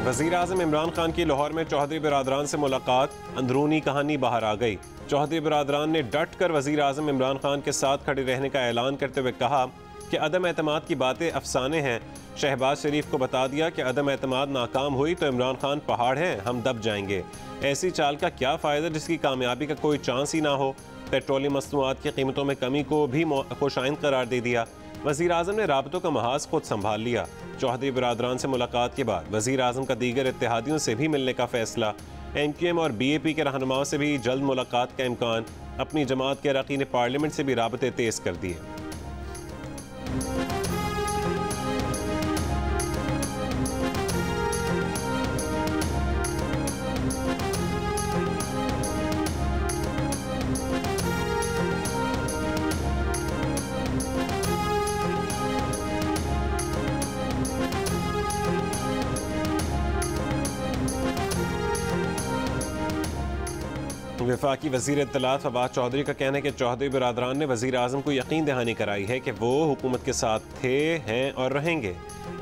वज़ीर-ए-आज़म इमरान खान की लाहौर में चौधरी बिरादरान से मुलाकात, अंदरूनी कहानी बाहर आ गई। चौधरी बिरादरान ने डट कर वज़ीर-ए-आज़म इमरान खान के साथ खड़े रहने का ऐलान करते हुए कहा कि अदम एतमाद की बातें अफसाने हैं। शहबाज शरीफ को बता दिया कि अदम एतमाद नाकाम हुई तो इमरान खान पहाड़ हैं, हम दब जाएंगे। ऐसी चाल का क्या फ़ायदा जिसकी कामयाबी का कोई चांस ही ना हो। पेट्रोलियम मसनूआत की कीमतों में कमी को भी खुशाइंद करार दे दिया। वज़ीर-ए-आज़म ने राबतों का महाज खुद संभाल लिया। चौधरी बिरादरान से मुलाकात के बाद वज़ीर-ए-आज़म का दीगर इत्तेहादियों से भी मिलने का फैसला। MQM और BAP के रहनुमाओं से भी जल्द मुलाकात का इम्कान। अपनी जमात के अरकान पार्लियामेंट से भी राबते तेज़ कर दिए। वफाकी वज़ीर इत्तलात फवाद चौधरी का कहना है कि चौधरी बिरादरान ने वज़ीर-ए-आज़म को यकीन दहानी कराई है कि वो हुकूमत के साथ थे, हैं और रहेंगे।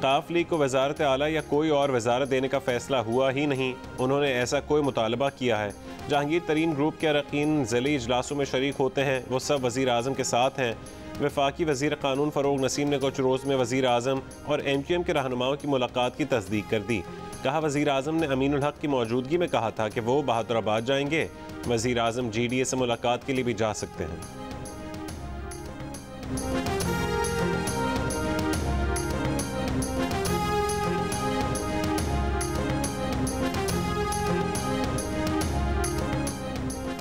काफ लीग को वज़ारत आला या कोई और वज़ारत देने का फ़ैसला हुआ ही नहीं। उन्होंने ऐसा कोई मुतालबा किया है। जहांगीर तरीन ग्रुप के अरकान ज़िली इजलासों में शरीक होते हैं, वो सब वज़ीर-ए-आज़म के साथ हैं। वफाकी वज़ीर कानून फ़रोग़ नसीम ने कुछ रोज़ में वज़ीर-ए-आज़म और MQM के रहनुमाओं की मुलाकात की तस्दीक कर दी। कहा वज़ीर-ए-आज़म ने अमीनुल हक की मौजूदगी में कहा था कि वो बहादुराबाद जाएंगे। वज़ीर-ए-आज़म GDA से मुलाकात के लिए भी जा सकते हैं।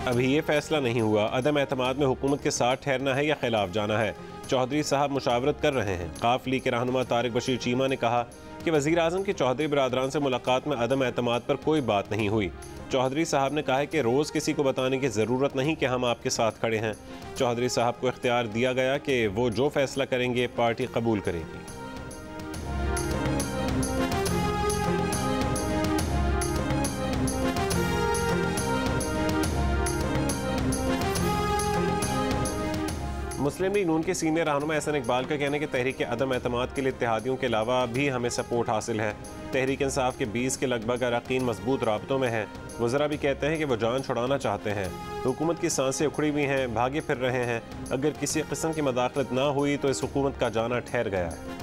अभी ये फैसला नहीं हुआ अदम एतमाद में हुकूमत के साथ ठहरना है या खिलाफ जाना है। चौधरी साहब मुशावरत कर रहे हैं। काफ लीग के रहनुमा तारिक बशीर चीमा ने कहा कि वज़ीर-ए-आज़म की चौधरी बिरादरान से मुलाकात में अदम एतमाद पर कोई बात नहीं हुई। चौधरी साहब ने कहा है कि रोज़ किसी को बताने की ज़रूरत नहीं कि हम आपके साथ खड़े हैं। चौधरी साहब को इख्तियार दिया गया कि वो जो फैसला करेंगे पार्टी कबूल करेगी। मुस्लिम लीग नून के सीनियर रहनुमा एहसन इकबाल का कहना है कि तहरीक अदम एतमाद के लिए इत्तेहादियों के अलावा भी हमें सपोर्ट हासिल है। तहरीक इंसाफ के 20 के लगभग अरकान मजबूत राबतों में है। वज़रा भी कहते हैं कि वो जान छुड़ाना चाहते हैं। हुकूमत की सांसें उखड़ी हुई हैं, भागे फिर रहे हैं। अगर किसी किस्म की मदाखलत ना हुई तो इस हुकूमत का जाना ठहर गया है।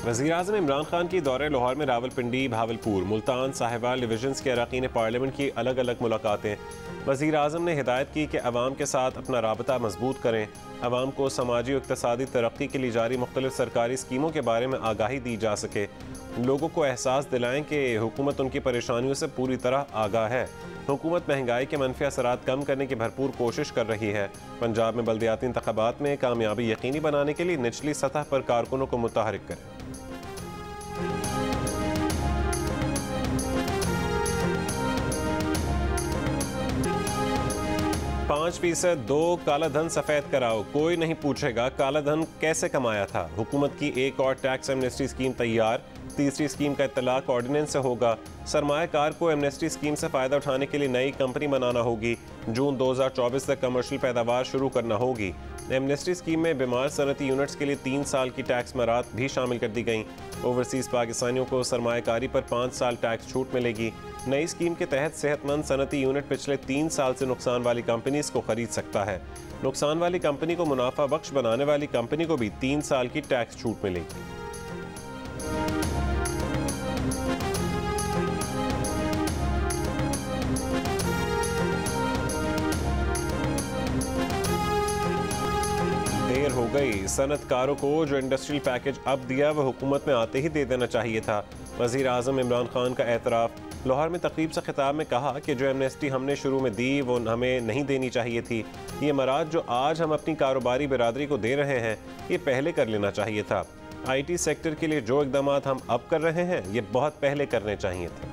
वज़ीर-ए-आज़म इमरान खान की दौरे लाहौर में रावलपिंडी, भावलपुर, मुल्तान, साहिवाल डिवीजन्स के अरकान पार्लियामेंट की अलग अलग मुलाकातें। वज़ीर-ए-आज़म ने हिदायत की कि अवाम के साथ अपना राबता मजबूत करें। अवाम को समाजी और इक़्तिसादी तरक्की के लिए जारी मुख्तलिफ सरकारी स्कीमों के बारे में आगाही दी जा सके। लोगों को एहसास दिलाएं कि हुकूमत उनकी परेशानियों से पूरी तरह आगाह है। हुकूमत महंगाई के मनफी असरात कम करने की भरपूर कोशिश कर रही है। पंजाब में बल्दियाती इंतखाबात में कामयाबी यकीनी बनाने के लिए निचली सतह पर कारकुनों को मुतहरिक करें। 5% दो काला धन सफ़ेद कराओ, कोई नहीं पूछेगा काला धन कैसे कमाया था। हुकूमत की एक और टैक्स एमनेस्टी स्कीम तैयार। तीसरी स्कीम का इत्तलाक ऑर्डिनेंस से होगा। सरमायाकार को एमनेस्टी स्कीम से फ़ायदा उठाने के लिए नई कंपनी बनाना होगी। जून 2024 तक कमर्शियल पैदावार शुरू करना होगी। एमनेस्टी स्कीम में बीमार सनती यूनिट्स के लिए 3 साल की टैक्स मराहत भी शामिल कर दी गई। ओवरसीज़ पाकिस्तानियों को सरमायाकारी पर 5 साल टैक्स छूट मिलेगी। नई स्कीम के तहत सेहतमंद सनती यूनिट पिछले 3 साल से नुकसान वाली कंपनीज को खरीद सकता है। नुकसान वाली कंपनी को मुनाफा बख्श बनाने वाली कंपनी को भी 3 साल की टैक्स छूट मिलेगी। देर हो गई, सनतकारों को जो इंडस्ट्रियल पैकेज अब दिया वह हुकूमत में आते ही दे देना चाहिए था। वज़ीर-ए-आज़म इमरान खान का एतराफ़। लाहौर में तकरीब से खिताब में कहा कि जो एमनेस्टी हमने शुरू में दी वो हमें नहीं देनी चाहिए थी। ये मराद जो आज हम अपनी कारोबारी बिरादरी को दे रहे हैं ये पहले कर लेना चाहिए था। IT सेक्टर के लिए जो इक़दाम हम अब कर रहे हैं ये बहुत पहले करने चाहिए थे।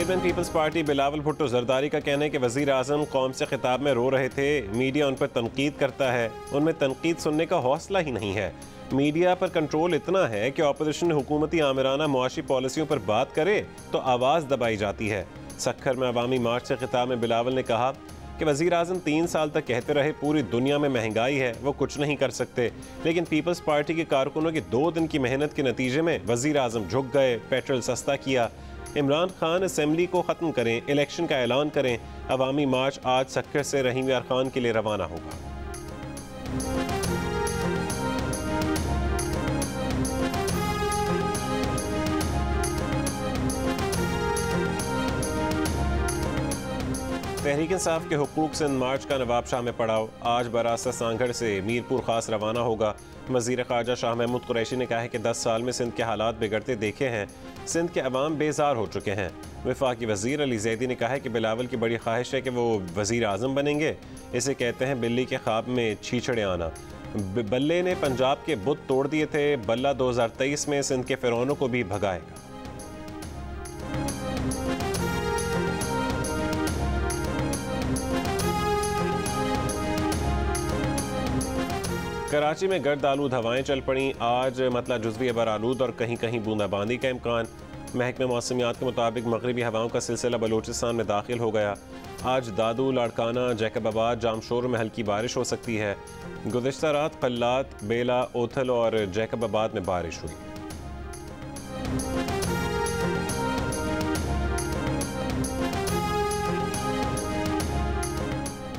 Chairman Peoples Party Bilawal Bhutto Zardari का कहना है कि वजीर आजम कौम से खिताब में रो रहे थे, मीडिया उन पर तनकीद करता है, उनमें तनकीद सुनने का हौसला ही नहीं है। मीडिया पर कंट्रोल इतना है कि अपोजिशन हुकूमती आमिराना मुआशी पॉलिसियों पर बात करे तो आवाज़ दबाई जाती है। सक्खर में अवामी मार्च से खिताब में बिलावल ने कहा कि वज़ीर आज़म 3 साल तक कहते रहे पूरी दुनिया में महंगाई है, वो कुछ नहीं कर सकते, लेकिन पीपल्स पार्टी के कारकुनों की 2 दिन की मेहनत के नतीजे में वज़ीर आज़म झुक गए, पेट्रोल सस्ता किया। इमरान खान असेंबली को ख़त्म करें, इलेक्शन का ऐलान करें। अवामी मार्च आज सक्खर से रहीम यार खान के लिए रवाना होगा। तहरीक इंसाफ के हुकूक सिंध मार्च का नवाब शाह में पड़ाव आज बरासत सांगढ़ से मीरपुर खास रवाना होगा। वज़ीर ख़ारजा शाह महमूद कुरैशी ने कहा है कि 10 साल में सिंध के हालात बिगड़ते देखे हैं, सिंध के अवाम बेजार हो चुके हैं। वफाकी वज़ीर अली ज़ैदी ने कहा है कि बिलावल की बड़ी ख्वाहिश है कि वो वज़ीर आज़म बनेंगे। इसे कहते हैं बिल्ली के ख्वाब में छीछड़े आना। बल्ले ने पंजाब के बुत तोड़ दिए थे, बल्ला 2023 में सिंध के फ़िरौनों को भी भगाएगा। कराची में गर्द आलूद हवाएं चल पड़ी। आज मतला जुज़वी अबर आलूद और कहीं कहीं बूंदाबांदी का इम्कान। महकमे मौसमियात के मुताबिक मगरबी हवाओं का सिलसिला बलूचिस्तान में दाखिल हो गया। आज दादू, लाड़काना, जैकबाबाद, जामशोर में हल्की बारिश हो सकती है। गुज़िश्ता रात कल्लात, बेला, ओथल और जैकबाबाद में बारिश हुई।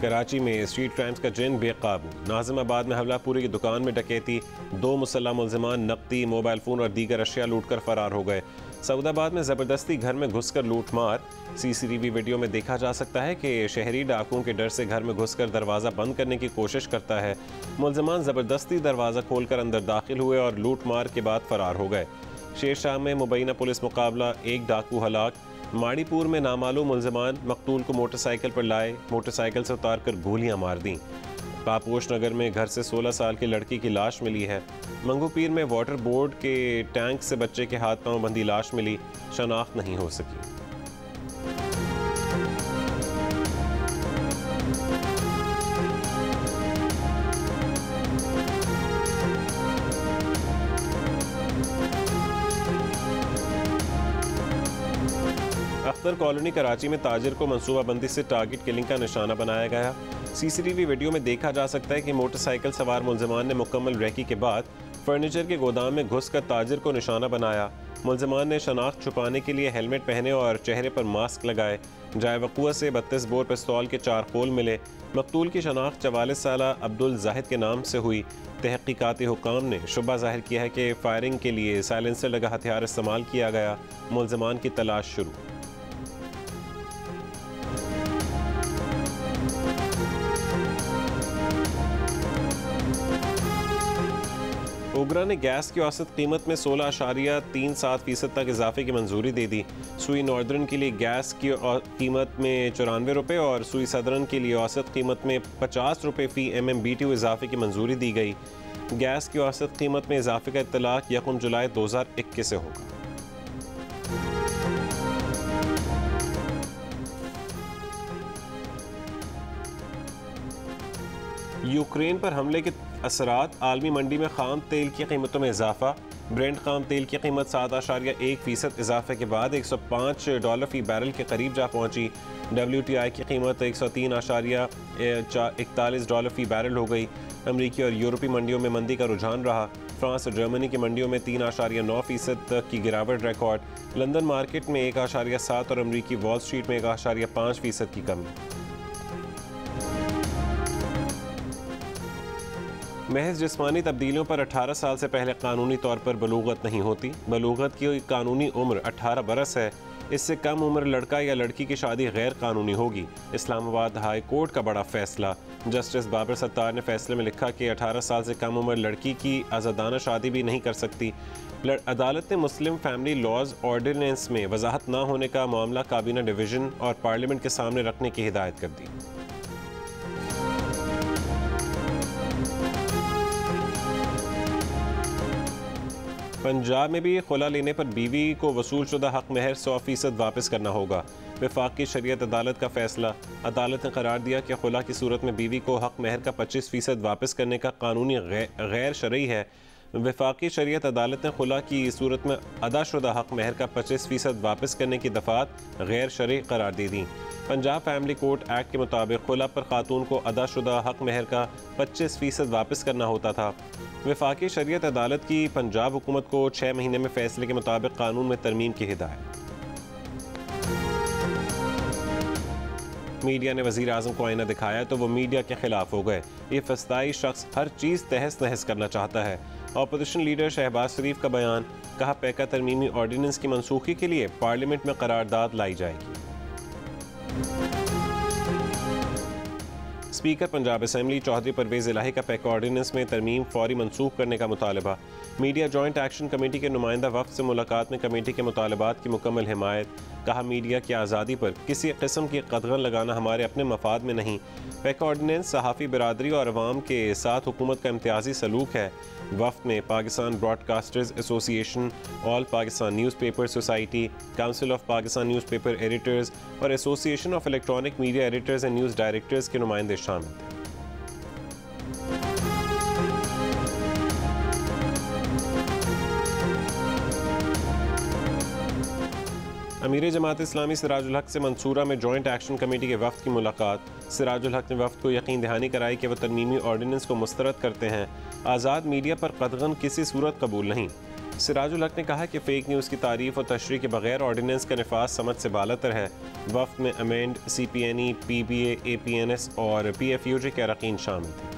कराची में स्ट्रीट क्राइम्स का जिन बेकाबू। नाजिमाबाद में हवलापुरी की दुकान में डकैती, 2 मुसल्लह मुलजिमान नकदी, मोबाइल फ़ोन और दीगर अशिया लूट कर फरार हो गए। सऊदाबाद में ज़बरदस्ती घर में घुसकर लूट मार। CCTV वीडियो में देखा जा सकता है कि शहरी डाकुओं के डर से घर में घुसकर दरवाज़ा बंद करने की कोशिश करता है। मुलजिमान ज़बरदस्ती दरवाज़ा खोलकर अंदर दाखिल हुए और लूट मार के बाद फरार हो गए। शेरशाह में मुबैना पुलिस मुकाबला, 1 डाकू हलाक। माड़ीपुर में नामालूम मुलजिमान मकतूल को मोटरसाइकिल पर लाए, मोटरसाइकिल से उतार कर गोलियां मार दी। पापोश नगर में घर से 16 साल की लड़की की लाश मिली है। मंगूपीर में वाटर बोर्ड के टैंक से बच्चे के हाथ पांव बंधी लाश मिली, शनाख्त नहीं हो सकी। अख्तर कॉलोनी कराची में ताजिर को मंसूबाबंदी से टारगेट किलिंग का निशाना बनाया गया। CCTV वीडियो में देखा जा सकता है कि मोटरसाइकिल सवार मुलजिमान ने मुकम्मल रेकी के बाद फर्नीचर के गोदाम में घुसकर ताजिर को निशाना बनाया। मुलजिमान ने शनाख्त छुपाने के लिए हेलमेट पहने और चेहरे पर मास्क लगाए। जाए वक़ुआ से 32 बोर पिस्तौल के 4 खोल मिले। मकतूल की शनाख्त 44 साला अब्दुल जाहिद के नाम से हुई। तहकीकाती हुकाम ने शुबा जाहिर किया है कि फायरिंग के लिए साइलेंसर लगा हथियार इस्तेमाल किया गया। मुलजिमान की तलाश शुरू। ओगरा ने गैस की औसत कीमत में 16.37% तक इजाफे की मंजूरी दे दी। सुई नॉर्दर्न के लिए गैस की कीमत में 94 रुपये और सुई सदर्न के लिए औसत कीमत में 50 रुपये फ़ी MMBTU इजाफे की मंजूरी दी गई। गैस की औसत कीमत में इजाफे का इत्तलाक 1 जुलाई 2021 से होगा। यूक्रेन पर हमले के असरात, आलमी मंडी में खाम तेल की कीमतों में इजाफा। ब्रेंट खाम तेल की कीमत 7.1% इजाफे के बाद $105 फ़ी बैरल के करीब जा पहुंची। WTI की कीमत $103.41 फ़ी बैरल हो गई। अमरीकी और यूरोपीय मंडियों में मंदी का रुझान रहा। फ्रांस और जर्मनी की मंडियों में 3.9% तक की गिरावट रिकॉर्ड। लंदन मार्केट में 1.7 और अमरीकी वॉल स्ट्रीट में 1.5% की कमी। महज जिस्मानी तब्दीलियों पर 18 साल से पहले कानूनी तौर पर बलूगत नहीं होती। बलूगत की कानूनी उम्र 18 बरस है। इससे कम उम्र लड़का या लड़की की शादी गैर कानूनी होगी। इस्लामाबाद हाई कोर्ट का बड़ा फैसला। जस्टिस बाबर सत्तार ने फैसले में लिखा कि 18 साल से कम उम्र लड़की की आज़ादाना शादी भी नहीं कर सकती। अदालत ने मुस्लिम फैमिली लॉज ऑर्डिनेंस में वजाहत न होने का मामला काबीना डिवीज़न और पार्लियामेंट के सामने रखने की हिदायत कर दी। पंजाब में भी खुला लेने पर बीवी को वसूल शुदा हक महर 100% वापस करना होगा। वफाकी शरीयत अदालत का फैसला। अदालत ने करार दिया कि खुला की सूरत में बीवी को हक महर का 25% वापस करने का कानूनी गैर शरई है। वफाकी शरीयत अदालत ने खुला की सूरत में अदाशुदा हक महर का 25% वापस करने की दफ़ात गैर शरई करार दे दी। पंजाब फैमिली कोर्ट एक्ट के मुताबिक खुला पर खातून को अदाशुदा हक महर का 25% वापस करना होता था। वफाकी शरीयत अदालत की पंजाब हुकूमत को 6 महीने में फैसले के मुताबिक कानून में तरमीम की हिदायत। मीडिया ने वज़ीर आज़म को आईना दिखाया तो वो मीडिया के खिलाफ हो गए। ये फस्ताई शख्स हर चीज़ तहस नहस करना चाहता है। अपोजिशन लीडर शहबाज शरीफ का बयान, कहा पैका तरमीमी ऑर्डिनेंस की मनसूखी के लिए पार्लियामेंट में करारदाद लाई जाएगी। स्पीकर पंजाब असेंबली चौधरी परवेज़ इलाही का पैका ऑर्डिनेंस में तरमीम फौरी मनसूख करने का मुतालबा। मीडिया जॉइंट एक्शन कमेटी के नुमाइंदा वफ़द से मुलाकात में कमेटी के मुतालबात की मुकम्मल हिमायत। कहा मीडिया की आज़ादी पर किसी किस्म की कदगन लगाना हमारे अपने मफाद में नहीं। पैका ऑर्डिनेंस सहाफ़ी बिरादरी और अवाम के साथ हुकूमत का इम्तियाजी सलूक है। वफ़द में Pakistan broadcasters association, all Pakistan newspaper society, council of Pakistan newspaper editors और association of electronic media editors and news directors के नुमाइंदे शामिल थे। अमीर जमात इस्लामी सिराजुल हक से मंसूरा में जॉइंट एक्शन कमेटी के वफ़द की मुलाकात। सिराजुल हक ने वफ़द को यकीन दहानी कराई कि वह तरमीमी ऑर्डिनेंस को मुस्तरद करते हैं। आज़ाद मीडिया पर कदगन किसी सूरत कबूल नहीं। सिराजुल हक ने कहा कि फ़ेक न्यूज़ की तारीफ़ और तशरीह के बगैर ऑर्डिनेंस का नफाज समझ से बालातर है। वफ़द में अमेंड, CPNE, PBA, APNS और PFUJ के अरकान शामिल थे।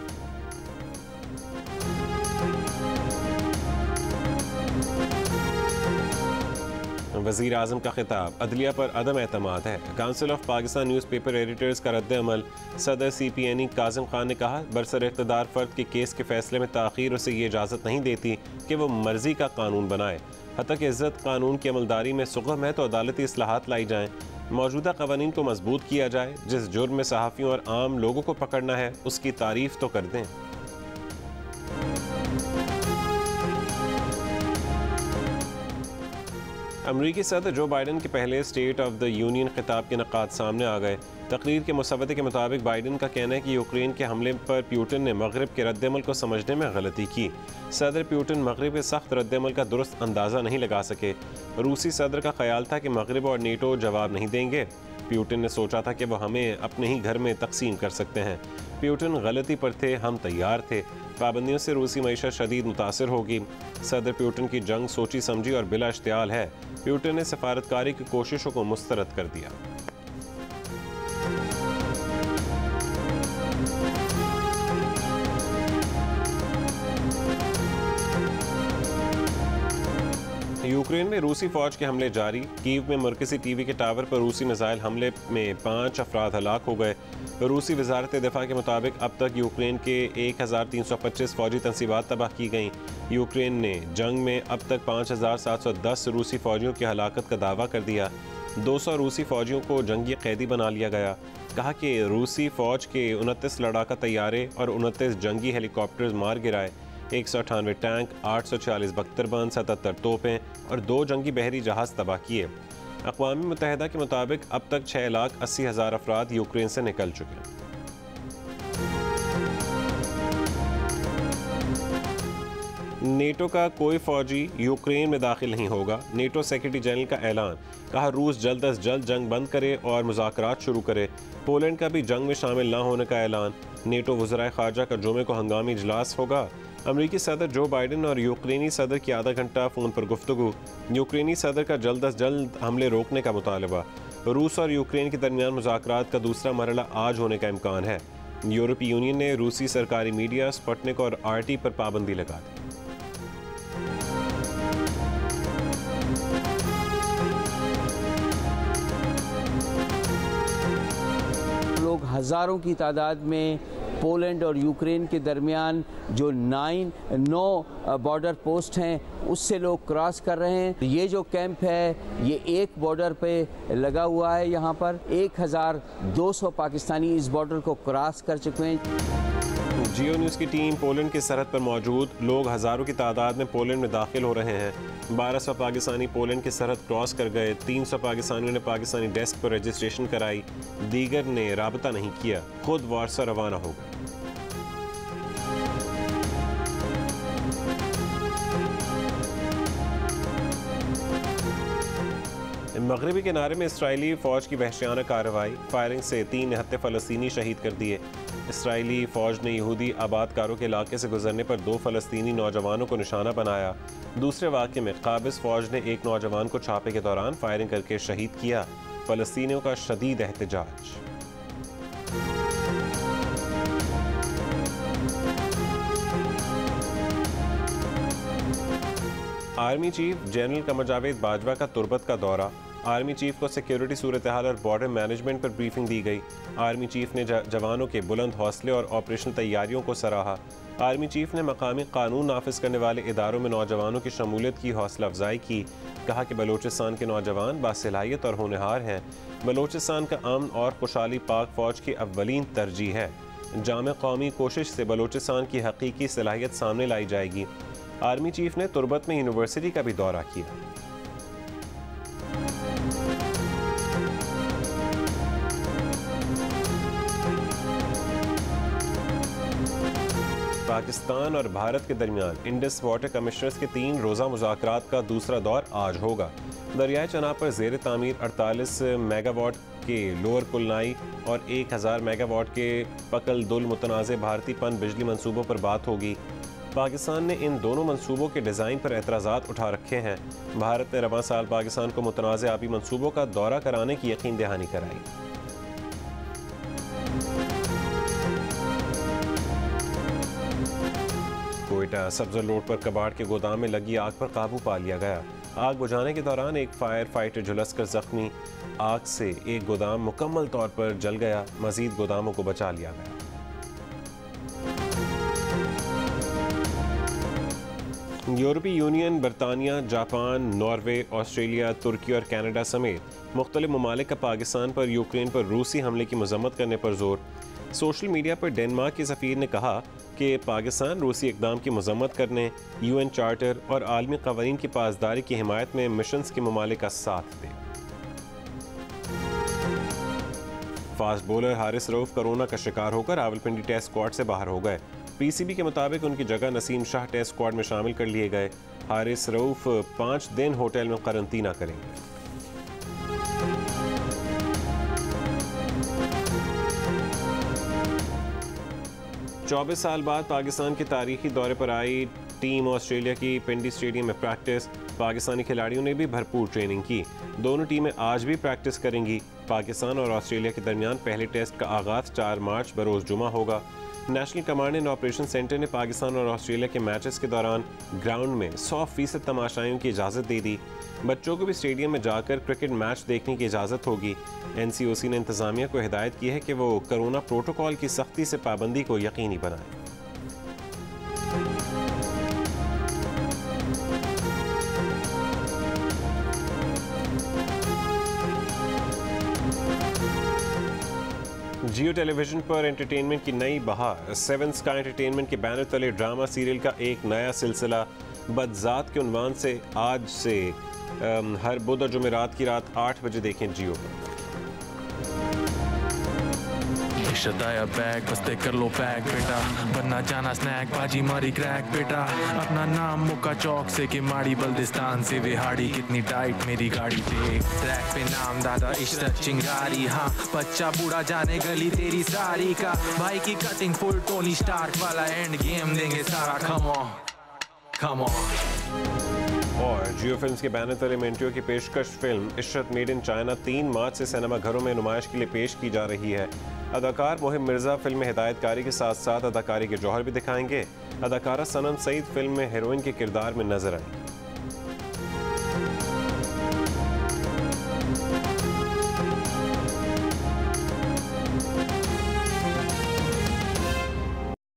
वज़ीर आज़म का खिताब, अदलिया पर अदम एतमाद है। Council of Pakistan newspaper editors का रद्द अमल। सदर CPNE काज़िम खान ने कहा बरसर इक़्तिदार फ़र्द के केस के फैसले में ताख़ीर उसे ये इजाज़त नहीं देती कि वह मर्ज़ी का कानून बनाए। हत्ता कि इज़्ज़त कानून की अमलदारी में सुगम है तो अदालती इस्लाहात लाई जाएँ। मौजूदा क़वानीन को मजबूत किया जाए। जिस जुर्म में सहाफ़ियों और आम लोगों को पकड़ना है उसकी तारीफ़ तो कर दें। अमरीकी सदर जो बाइडन के पहले स्टेट ऑफ द यूनियन खिताब के नक़ात सामने आ गए। तकरीर के मुसव्वदे के मुताबिक बाइडन का कहना है कि यूक्रेन के हमले पर प्यूटिन ने मगरब के रद्दमल को समझने में गलती की। सदर प्यूटिन मगरब के सख्त रद्दमल का दुरुस्त अंदाज़ा नहीं लगा सके। रूसी सदर का ख्याल था कि मगरब और नेटो जवाब नहीं देंगे। प्यूटिन ने सोचा था कि वह हमें अपने ही घर में तकसीम कर सकते हैं। प्यूटिन गलती पर थे, हम तैयार थे। पाबंदियों से रूसी मईशत शदीद मुतासर होगी। सदर प्यूटिन की जंग सोची समझी और बिला इश्तियाल है। प्यूटिन ने सफारतकारी की कोशिशों को मुस्तरद कर दिया। यूक्रेन में रूसी फौज के हमले जारी। कीव में मरकजी टीवी के टावर पर रूसी मिसाइल हमले में 5 अफराद हलाक हो गए। रूसी वजारत दिफा के मुताबिक अब तक यूक्रेन के 1325 फौजी तनसीबात तबाह की गईं। यूक्रेन ने जंग में अब तक 5710 रूसी फौजियों की हलाकत का दावा कर दिया। 200 रूसी फौजियों को जंगी कैदी बना लिया गया। कहा कि रूसी फौज के 29 लड़ाका तैयारे और 29 जंगी हेलीकॉप्टर्स मार गिराए। 198 टैंक, 840 बख्तरबंद, 77 तोपें और 2 जंगी बहरी जहाज़ तबाह किए। अक़वाम मुत्तहिदा के मुताबिक अब तक 6,80,000 अफराद यूक्रेन से निकल चुके हैं। नेटो का कोई फौजी यूक्रेन में दाखिल नहीं होगा। नेटो सेक्रेटरी जनरल का ऐलान। कहा रूस जल्द अज जल्द जंग बंद करे और मुज़ाकरात शुरू करे। पोलैंड का भी जंग में शामिल न होने का ऐलान। नेटो वज़राए ख़ारजा का जुमे को हंगामी इजलास होगा। अमरीकी सदर जो बाइडन और यूक्रेनी सदर की आधा घंटा फ़ोन पर गुफ्तगू। यूक्रेनी सदर का जल्द अज जल्द हमले रोकने का मुतालबा। रूस और यूक्रेन के दरमियान मुज़ाकरात का दूसरा मरहला आज होने का इम्कान है। यूरोपीय यूनियन ने रूसी सरकारी मीडिया, स्पुतनिक और RT पर पाबंदी लगा दी। लोग हज़ारों की तादाद में पोलैंड और यूक्रेन के दरमियान जो 9 बॉर्डर पोस्ट हैं उससे लोग क्रॉस कर रहे हैं। ये जो कैंप है ये एक बॉर्डर पे लगा हुआ है। यहाँ पर 1200 पाकिस्तानी इस बॉर्डर को क्रॉस कर चुके हैं। जियो न्यूज़ की टीम पोलैंड की सरहद पर मौजूद। लोग हज़ारों की तादाद में पोलैंड में दाखिल हो रहे हैं। 1200 पाकिस्तानी पोलैंड की सरहद क्रॉस कर गए। 300 पाकिस्तानियों ने पाकिस्तानी डेस्क पर रजिस्ट्रेशन कराई, दीगर ने राबता नहीं किया, खुद वारसा रवाना हो गए। मगरबी किनारे में इसराइली फ़ौज की वहशियाना कार्रवाई, फायरिंग से 3 निहत्ते फ़लस्तीनी शहीद कर दिए। इसराइली फ़ौज ने यहूदी आबादकारों के इलाके से गुजरने पर 2 फ़लस्तीनी नौजवानों को निशाना बनाया। दूसरे वाक़े में काबिज़ फ़ौज ने एक नौजवान को छापे के दौरान फायरिंग करके शहीद किया। फ़लस्तीनियों का शदीद एहतजाज। Army chief general Qamar Javed Bajwa का तुर्बत का दौरा। आर्मी चीफ को सिक्योरिटी सूरत हाल और बॉर्डर मैनेजमेंट पर ब्रीफिंग दी गई। आर्मी चीफ ने जवानों के बुलंद हौसले और ऑपरेशन तैयारियों को सराहा। आर्मी चीफ ने मकामी कानून नाफिज करने वाले इदारों में नौजवानों की शमूलियत की हौसला अफजाई की। कहा कि बलोचिस्तान के नौजवान बासलाहियत और होनहार हैं। बलोचिस्तान का अमन और खुशहाली पाक फ़ौज की अव्वलीन तरजीह है। जामे कौमी कोशिश से बलोचिस्तान की हकीकी सलाहियत सामने लाई जाएगी। आर्मी चीफ ने तुर्बत में यूनिवर्सिटी का भी दौरा किया। पाकिस्तान और भारत के दरमियान इंडस वाटर कमिश्नर्स के 3 रोज़ा मुज़ाकरात का दूसरा दौर आज होगा। दरियाए चनाब पर ज़ेर तामीर 48 मेगावाट के लोअर कुलनाई और 1000 मेगावाट के पकल दुल मुतनाज़ भारतीय पन बिजली मंसूबों पर बात होगी। पाकिस्तान ने इन दोनों मंसूबों के डिज़ाइन पर एतराज़ात उठा रखे हैं। भारत ने रवां साल पाकिस्तान को मुतनाज़ आबी मंसूबों का दौरा कराने की यकीन दहानी कराई। कोयटा सब्ज़र रोड पर कबाड़ के गोदाम में लगी आग पर काबू पा लिया गया। आग बुझाने के दौरान एक फायर फाइटर झुलसकर जख्मी। आग से एक गोदाम मुकम्मल तौर पर जल गया, मजीद गोदामों को बचा लिया गया। यूरोपीय यूनियन, बरतानिया, जापान, नॉर्वे, ऑस्ट्रेलिया, तुर्की और कनाडा समेत मुख्तलिफ ममालिक का पाकिस्तान पर यूक्रेन पर रूसी हमले की मजम्मत करने पर जोर। सोशल मीडिया पर डेनमार्क के सफ़ीर ने कहा कि पाकिस्तान रूसी इक़दाम की मजम्मत करने, UN चार्टर और आलमी क़वानीन की पासदारी की हिमायत में मिशंस के ममालिक का साथ दे। Fast bowler Haris Rauf corona का शिकार होकर रावलपिंडी टेस्ट स्क्वाड से बाहर हो गए। PCB के मुताबिक उनकी जगह नसीम शाह टेस्ट स्क्वाड में शामिल कर लिए गए। हारिस रऊफ 5 दिन होटल में क्वारंटीना करेंगे। चौबीस साल बाद पाकिस्तान के तारीखी दौरे पर आई टीम ऑस्ट्रेलिया की पिंडी स्टेडियम में प्रैक्टिस। पाकिस्तानी खिलाड़ियों ने भी भरपूर ट्रेनिंग की। दोनों टीमें आज भी प्रैक्टिस करेंगी। पाकिस्तान और ऑस्ट्रेलिया के दरमियान पहले टेस्ट का आगाज़ 4 मार्च बरोज़ जुमा होगा। National command and operation centre ने पाकिस्तान और ऑस्ट्रेलिया के मैचेस के दौरान ग्राउंड में 100% तमाशाइयों की इजाज़त दे दी। बच्चों को भी स्टेडियम में जाकर क्रिकेट मैच देखने की इजाज़त होगी। NCOC ने इंतज़ामिया को हिदायत की है कि वो कोरोना प्रोटोकॉल की सख्ती से पाबंदी को यकीनी बनाए। जियो टेलीविजन पर एंटरटेनमेंट की नई बहार। 7 स्काई एंटरटेनमेंट के बैनर तले ड्रामा सीरियल का एक नया सिलसिला बदजात के उन्वान से आज से हर बुध और जुमेरात की रात 8 बजे देखें जियो पर। शदाया बैग बस्ते कर लो पैक बेटा, बनना जाना स्नैक बाजी मारी क्रैक बेटा, अपना नाम मुक्का चौक से के माड़ी बल्दिस्तान से विहाड़ी, कितनी टाइट मेरी गाड़ी पे ट्रैक पे नाम दादा इश्रत चिंगारी, हाँ बच्चा बूढ़ा जाने गली तेरी सारी का, भाई की कटिंग फुल टोनी स्टार्क वाला एंड गेम देंगे सारा, कम ऑन। और जियो फिल्म्स के बैनर तले मेंटियो की पेशकश film Ishrat made in China 3 मार्च से सिनेमा घरों में नुमाइश के लिए पेश की जा रही है। अदाकार मोहिब मिर्जा फिल्म में हिदायतकारी के साथ साथ अदाकारी के जौहर भी दिखाएंगे। अदाकारा सनम सईद फिल्म में हीरोइन के किरदार में नजर आएंगी।